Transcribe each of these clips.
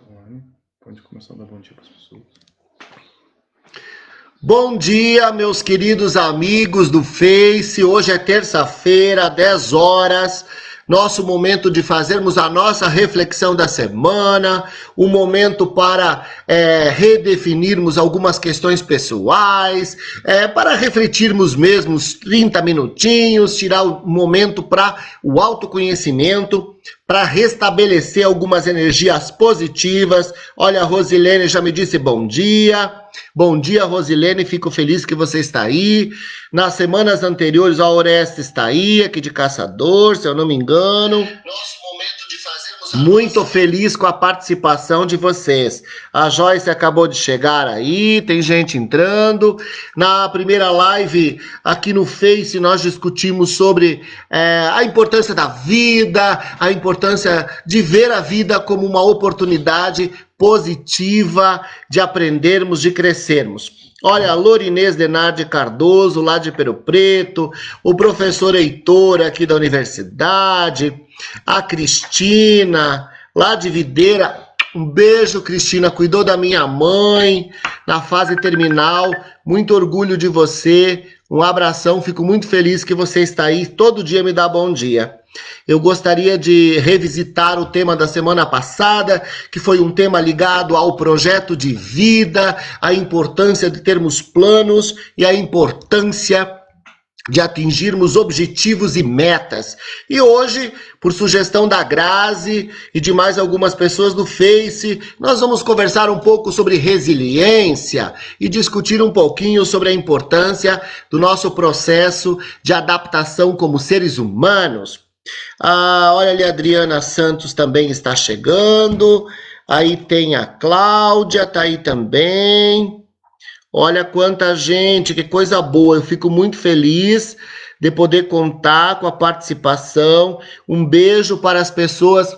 online. Pode começar a dar bom dia para as pessoas. Bom dia, meus queridos amigos do Face. Hoje é terça-feira, 10 horas. Nosso momento de fazermos a nossa reflexão da semana, um momento para redefinirmos algumas questões pessoais, para refletirmos mesmo uns 30 minutinhos, tirar o momento para o autoconhecimento, para restabelecer algumas energias positivas. Olha, a Rosilene já me disse bom dia. Bom dia, Rosilene, fico feliz que você está aí. Nas semanas anteriores, a Oreste está aí, aqui de Caçador, se eu não me engano. Muito feliz com a participação de vocês. A Joyce acabou de chegar aí, tem gente entrando. Na primeira live aqui no Face, nós discutimos sobre a importância da vida, a importância de ver a vida como uma oportunidade positiva de aprendermos, de crescermos. Olha, a Lorinês Denardi Cardoso, lá de Pelo Preto, o professor Heitor aqui da universidade, a Cristina, lá de Videira. Um beijo, Cristina, cuidou da minha mãe na fase terminal. Muito orgulho de você. Um abração, fico muito feliz que você está aí. Todo dia me dá bom dia. Eu gostaria de revisitar o tema da semana passada, que foi um tema ligado ao projeto de vida, a importância de termos planos e a importância de atingirmos objetivos e metas. E hoje, por sugestão da Grazi e de mais algumas pessoas do Face, nós vamos conversar um pouco sobre resiliência e discutir um pouquinho sobre a importância do nosso processo de adaptação como seres humanos. Olha ali, a Adriana Santos também está chegando. Aí tem a Cláudia, tá aí também. Olha quanta gente, que coisa boa. Eu fico muito feliz de poder contar com a participação. Um beijo para as pessoas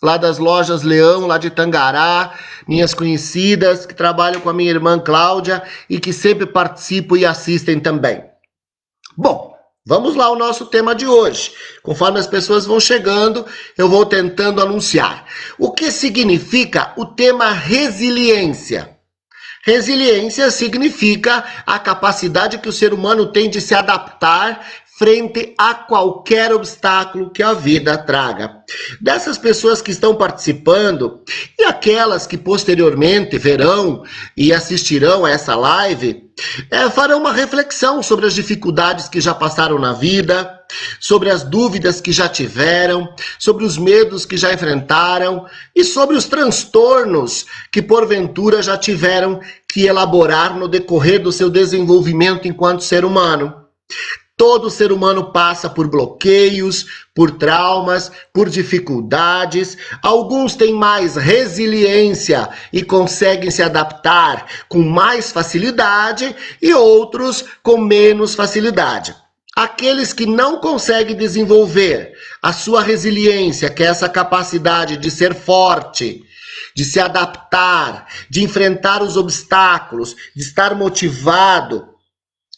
lá das lojas Leão, lá de Tangará, minhas conhecidas, que trabalham com a minha irmã Cláudia e que sempre participam e assistem também. Bom, vamos lá ao nosso tema de hoje. Conforme as pessoas vão chegando, eu vou tentando anunciar. O que significa o tema resiliência? Resiliência significa a capacidade que o ser humano tem de se adaptar frente a qualquer obstáculo que a vida traga. Dessas pessoas que estão participando e aquelas que posteriormente verão e assistirão a essa live, farão uma reflexão sobre as dificuldades que já passaram na vida, sobre as dúvidas que já tiveram, sobre os medos que já enfrentaram e sobre os transtornos que porventura já tiveram que elaborar no decorrer do seu desenvolvimento enquanto ser humano. Todo ser humano passa por bloqueios, por traumas, por dificuldades. Alguns têm mais resiliência e conseguem se adaptar com mais facilidade e outros com menos facilidade. Aqueles que não conseguem desenvolver a sua resiliência, que é essa capacidade de ser forte, de se adaptar, de enfrentar os obstáculos, de estar motivado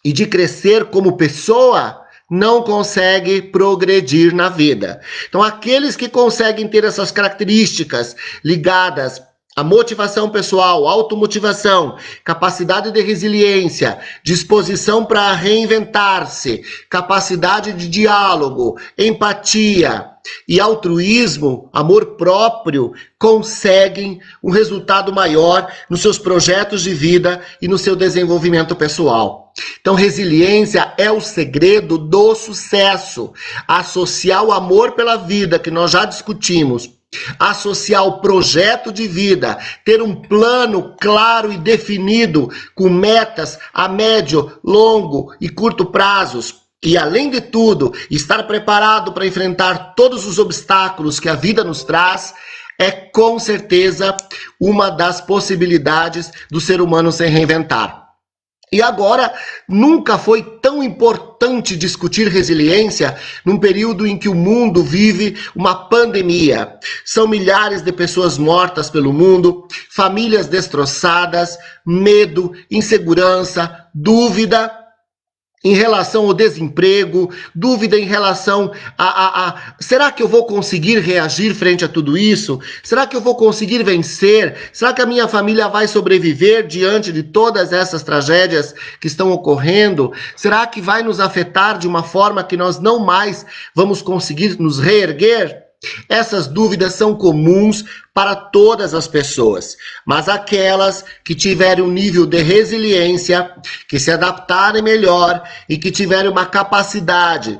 e de crescer como pessoa, não consegue progredir na vida. Então, aqueles que conseguem ter essas características ligadas à motivação pessoal, automotivação, capacidade de resiliência, disposição para reinventar-se, capacidade de diálogo, empatia e altruísmo, amor próprio, conseguem um resultado maior nos seus projetos de vida e no seu desenvolvimento pessoal. Então, resiliência é o segredo do sucesso. Associar o amor pela vida, que nós já discutimos, associar o projeto de vida, ter um plano claro e definido, com metas a médio, longo e curto prazos, e além de tudo, estar preparado para enfrentar todos os obstáculos que a vida nos traz, é com certeza uma das possibilidades do ser humano se reinventar. E agora, nunca foi tão importante discutir resiliência num período em que o mundo vive uma pandemia. São milhares de pessoas mortas pelo mundo, famílias destroçadas, medo, insegurança, dúvida em relação ao desemprego, dúvida em relação será que eu vou conseguir reagir frente a tudo isso? Será que eu vou conseguir vencer? Será que a minha família vai sobreviver diante de todas essas tragédias que estão ocorrendo? Será que vai nos afetar de uma forma que nós não mais vamos conseguir nos reerguer? Essas dúvidas são comuns para todas as pessoas, mas aquelas que tiverem um nível de resiliência, que se adaptarem melhor e que tiverem uma capacidade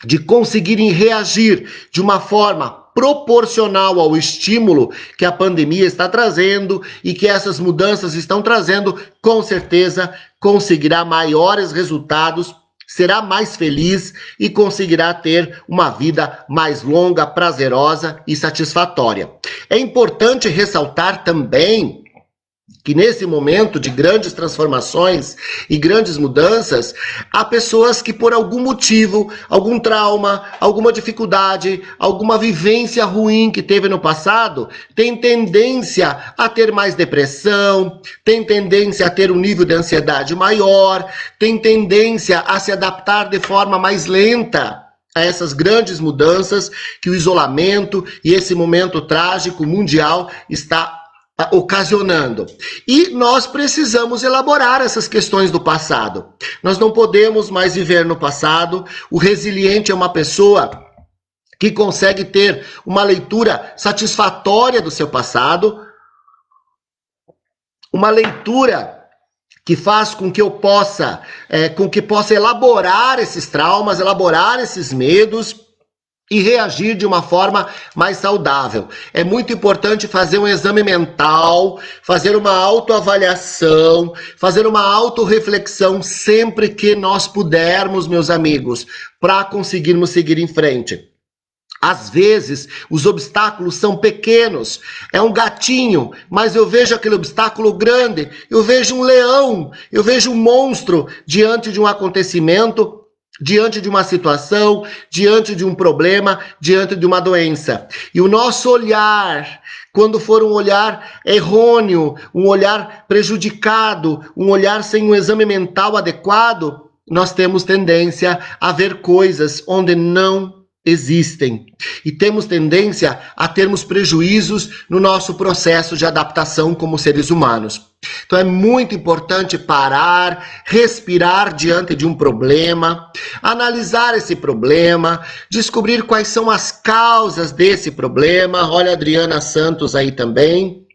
de conseguirem reagir de uma forma proporcional ao estímulo que a pandemia está trazendo e que essas mudanças estão trazendo, com certeza conseguirá maiores resultados, será mais feliz e conseguirá ter uma vida mais longa, prazerosa e satisfatória. É importante ressaltar também que nesse momento de grandes transformações e grandes mudanças, há pessoas que por algum motivo, algum trauma, alguma dificuldade, alguma vivência ruim que teve no passado, tem tendência a ter mais depressão, tem tendência a ter um nível de ansiedade maior, tem tendência a se adaptar de forma mais lenta a essas grandes mudanças que o isolamento e esse momento trágico mundial está ocasionando. E nós precisamos elaborar essas questões do passado. Nós não podemos mais viver no passado. O resiliente é uma pessoa que consegue ter uma leitura satisfatória do seu passado, uma leitura que faz com que eu possa, possa elaborar esses traumas, elaborar esses medos e reagir de uma forma mais saudável. É muito importante fazer um exame mental, fazer uma autoavaliação, fazer uma autorreflexão sempre que nós pudermos, meus amigos, para conseguirmos seguir em frente. Às vezes, os obstáculos são pequenos, é um gatinho, mas eu vejo aquele obstáculo grande, eu vejo um leão, eu vejo um monstro diante de um acontecimento, diante de uma situação, diante de um problema, diante de uma doença. E o nosso olhar, quando for um olhar errôneo, um olhar prejudicado, um olhar sem um exame mental adequado, nós temos tendência a ver coisas onde não existem. E temos tendência a termos prejuízos no nosso processo de adaptação como seres humanos. Então é muito importante parar, respirar diante de um problema, analisar esse problema, descobrir quais são as causas desse problema. Olha a Adriana Santos aí também.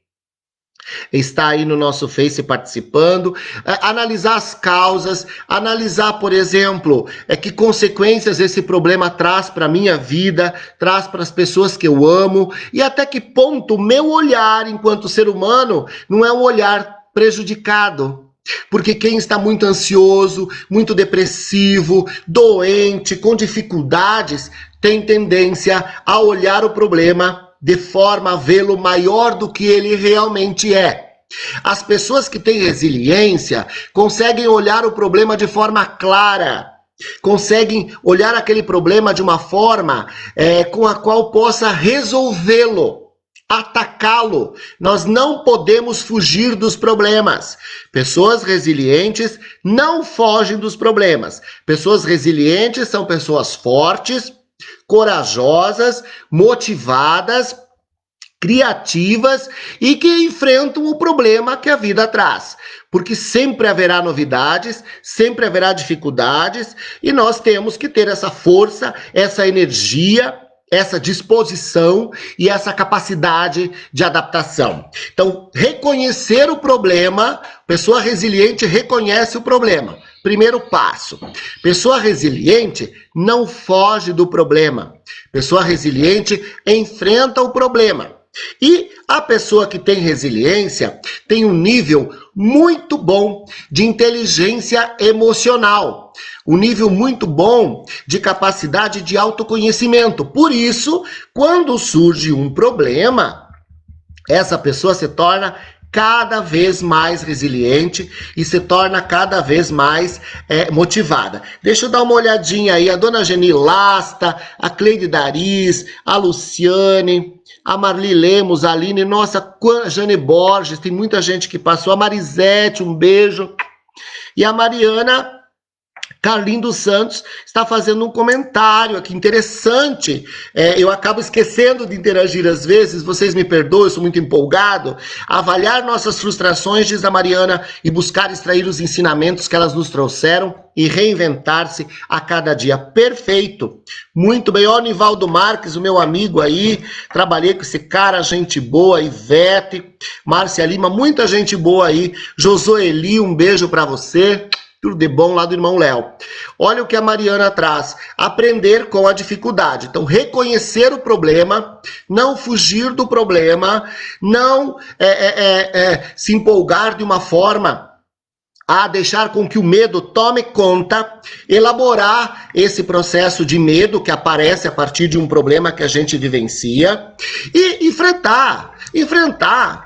Está aí no nosso Face participando, analisar as causas, analisar, por exemplo, que consequências esse problema traz para a minha vida, traz para as pessoas que eu amo, e até que ponto o meu olhar enquanto ser humano não é um olhar prejudicado. Porque quem está muito ansioso, muito depressivo, doente, com dificuldades, tem tendência a olhar o problema de forma a vê-lo maior do que ele realmente é. As pessoas que têm resiliência conseguem olhar o problema de forma clara, conseguem olhar aquele problema de uma forma com a qual possa resolvê-lo, atacá-lo. Nós não podemos fugir dos problemas. Pessoas resilientes não fogem dos problemas. Pessoas resilientes são pessoas fortes, corajosas, motivadas, criativas e que enfrentam o problema que a vida traz. Porque sempre haverá novidades, sempre haverá dificuldades e nós temos que ter essa força, essa energia, essa disposição e essa capacidade de adaptação. Então, reconhecer o problema, pessoa resiliente reconhece o problema. Primeiro passo. Pessoa resiliente não foge do problema. Pessoa resiliente enfrenta o problema. E a pessoa que tem resiliência tem um nível muito bom de inteligência emocional, um nível muito bom de capacidade de autoconhecimento. Por isso, quando surge um problema, essa pessoa se torna cada vez mais resiliente e se torna cada vez mais motivada. Deixa eu dar uma olhadinha aí, a dona Geni Lasta, a Cleide Dariz, a Luciane, a Marli Lemos, a Aline, nossa, a Jane Borges, tem muita gente que passou, a Marisete, um beijo, e a Mariana Carlinhos dos Santos está fazendo um comentário aqui interessante. Eu acabo esquecendo de interagir às vezes, vocês me perdoem, eu sou muito empolgado. Avaliar nossas frustrações, diz a Mariana, e buscar extrair os ensinamentos que elas nos trouxeram e reinventar-se a cada dia. Perfeito. Muito bem. Ó, Nivaldo Marques, o meu amigo aí, trabalhei com esse cara, gente boa, Ivete, Márcia Lima, muita gente boa aí. Josueli, um beijo pra você. Tudo de bom lá do irmão Léo. Olha o que a Mariana traz. Aprender com a dificuldade. Então, reconhecer o problema, não fugir do problema, não se empolgar de uma forma a deixar com que o medo tome conta, elaborar esse processo de medo que aparece a partir de um problema que a gente vivencia e enfrentar,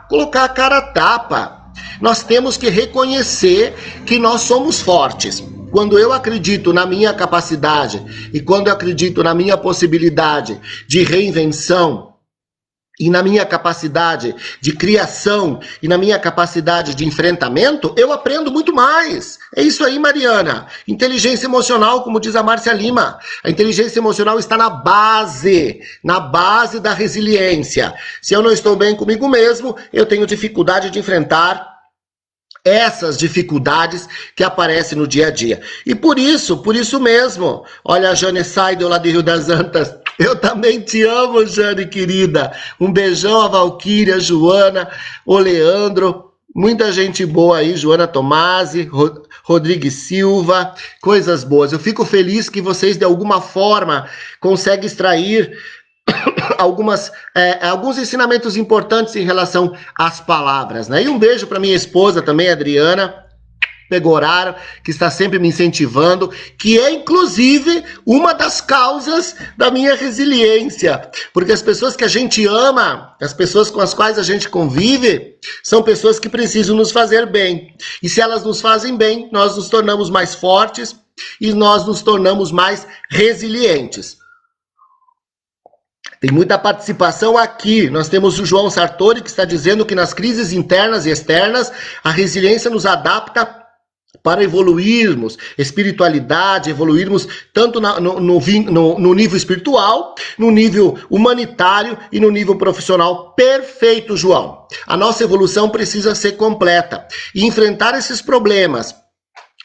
colocar a cara a tapa. Nós temos que reconhecer que nós somos fortes. Quando eu acredito na minha capacidade e quando eu acredito na minha possibilidade de reinvenção, e na minha capacidade de criação e na minha capacidade de enfrentamento, eu aprendo muito mais. É isso aí, Mariana. Inteligência emocional, como diz a Márcia Lima. A inteligência emocional está na base da resiliência. Se eu não estou bem comigo mesmo, eu tenho dificuldade de enfrentar essas dificuldades que aparecem no dia a dia. E por isso mesmo, olha a Jane Seidel lá de Rio das Antas, eu também te amo, Jane, querida. Um beijão a Valquíria, a Joana, o Leandro, muita gente boa aí, Joana Tomasi, Rodrigues Silva, coisas boas. Eu fico feliz que vocês, de alguma forma, conseguem extrair alguns ensinamentos importantes em relação às palavras, né? E um beijo para minha esposa também, Adriana Pegoraro, que está sempre me incentivando, que é inclusive uma das causas da minha resiliência, porque as pessoas que a gente ama, as pessoas com as quais a gente convive, são pessoas que precisam nos fazer bem, e se elas nos fazem bem, nós nos tornamos mais fortes e nós nos tornamos mais resilientes. Tem muita participação aqui. Nós temos o João Sartori, que está dizendo que nas crises internas e externas, a resiliência nos adapta para evoluirmos, espiritualidade, evoluirmos tanto no nível espiritual, no nível humanitário e no nível profissional. Perfeito, João. A nossa evolução precisa ser completa. E enfrentar esses problemas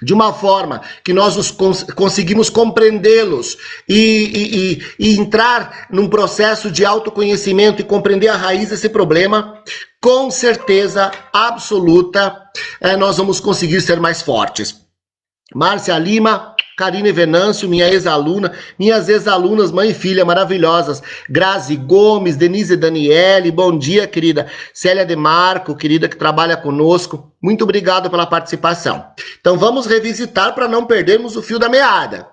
de uma forma que nós conseguimos compreendê-los e entrar num processo de autoconhecimento e compreender a raiz desse problema, com certeza absoluta, nós vamos conseguir ser mais fortes. Márcia Lima, Karine Venâncio, minha ex-aluna, minhas ex-alunas, mãe e filha maravilhosas, Grazi Gomes, Denise Daniele, bom dia, querida, Célia De Marco, querida, que trabalha conosco, muito obrigado pela participação. Então vamos revisitar para não perdermos o fio da meada.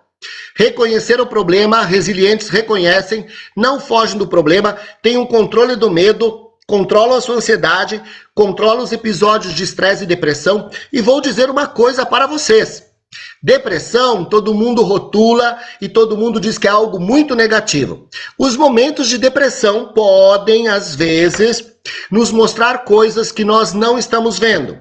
Reconhecer o problema, resilientes reconhecem, não fogem do problema, têm um controle do medo, controlam a sua ansiedade, controlam os episódios de estresse e depressão, e vou dizer uma coisa para vocês. Depressão, todo mundo rotula e todo mundo diz que é algo muito negativo. Os momentos de depressão podem, às vezes, nos mostrar coisas que nós não estamos vendo.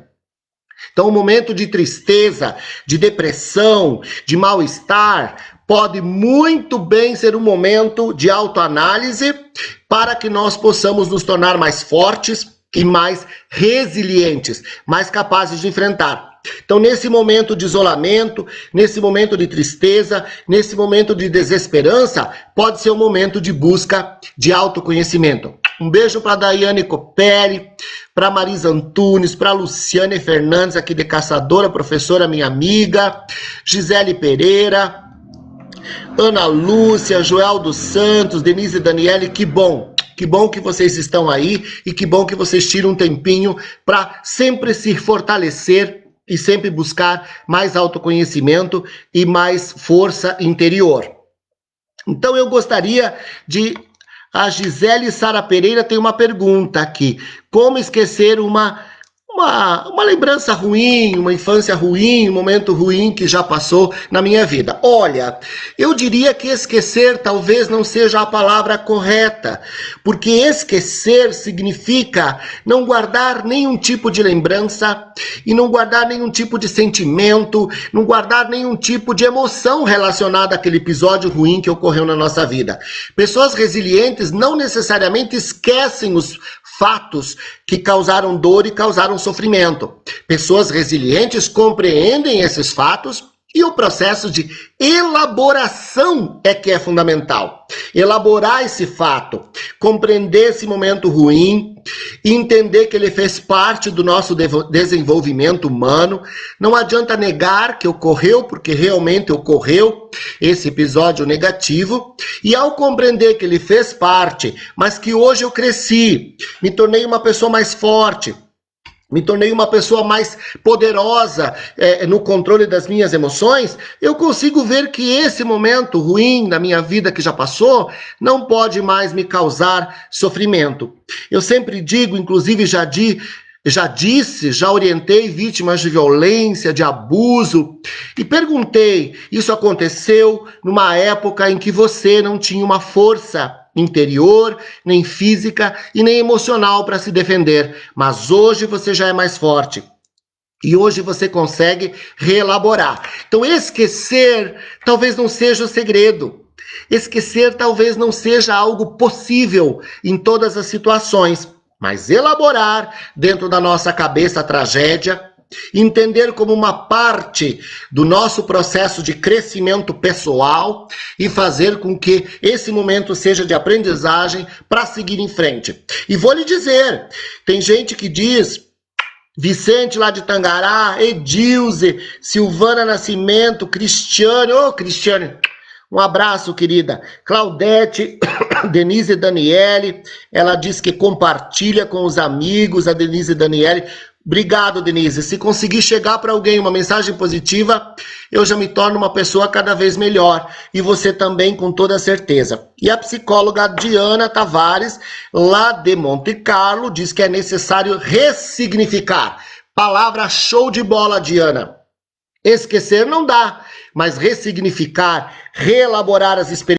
Então, o momento de tristeza, de depressão, de mal-estar, pode muito bem ser um momento de autoanálise para que nós possamos nos tornar mais fortes e mais resilientes, mais capazes de enfrentar. Então, nesse momento de isolamento, nesse momento de tristeza, nesse momento de desesperança, pode ser um momento de busca de autoconhecimento. Um beijo para Daiane Copelli, para Marisa Antunes, para Luciane Fernandes, aqui de Caçadora, professora, minha amiga, Gisele Pereira, Ana Lúcia, Joel dos Santos, Denise e Daniele, que bom que vocês estão aí e que bom que vocês tiram um tempinho para sempre se fortalecer e sempre buscar mais autoconhecimento e mais força interior. Então eu gostaria de... A Gisele Sara Pereira tem uma pergunta aqui. Como esquecer uma uma lembrança ruim, uma infância ruim, um momento ruim que já passou na minha vida. Olha, eu diria que esquecer talvez não seja a palavra correta, porque esquecer significa não guardar nenhum tipo de lembrança e não guardar nenhum tipo de sentimento, não guardar nenhum tipo de emoção relacionada àquele episódio ruim que ocorreu na nossa vida. Pessoas resilientes não necessariamente esquecem os fatos que causaram dor e causaram sofrimento. Pessoas resilientes compreendem esses fatos e o processo de elaboração é que é fundamental. Elaborar esse fato, compreender esse momento ruim, entender que ele fez parte do nosso desenvolvimento humano. Não adianta negar que ocorreu, porque realmente ocorreu esse episódio negativo. E ao compreender que ele fez parte, mas que hoje eu cresci, me tornei uma pessoa mais forte, me tornei uma pessoa mais poderosa no controle das minhas emoções, eu consigo ver que esse momento ruim na minha vida que já passou não pode mais me causar sofrimento. Eu sempre digo, inclusive já orientei vítimas de violência, de abuso, e perguntei, isso aconteceu numa época em que você não tinha uma força interior, nem física e nem emocional para se defender, mas hoje você já é mais forte. E hoje você consegue reelaborar. Então esquecer talvez não seja o segredo. Esquecer talvez não seja algo possível em todas as situações. Mas elaborar dentro da nossa cabeça a tragédia, entender como uma parte do nosso processo de crescimento pessoal e fazer com que esse momento seja de aprendizagem para seguir em frente. E vou lhe dizer, tem gente que diz, Vicente lá de Tangará, Edilze, Silvana Nascimento, Cristiane, Cristiane, um abraço, querida. Claudete, Denise Daniele, ela diz que compartilha com os amigos, a Denise Daniele. Obrigado, Denise. Se conseguir chegar para alguém uma mensagem positiva, eu já me torno uma pessoa cada vez melhor. E você também, com toda certeza. E a psicóloga Diana Tavares, lá de Monte Carlo, diz que é necessário ressignificar. Palavra show de bola, Diana. Esquecer não dá, mas ressignificar, reelaborar as experiências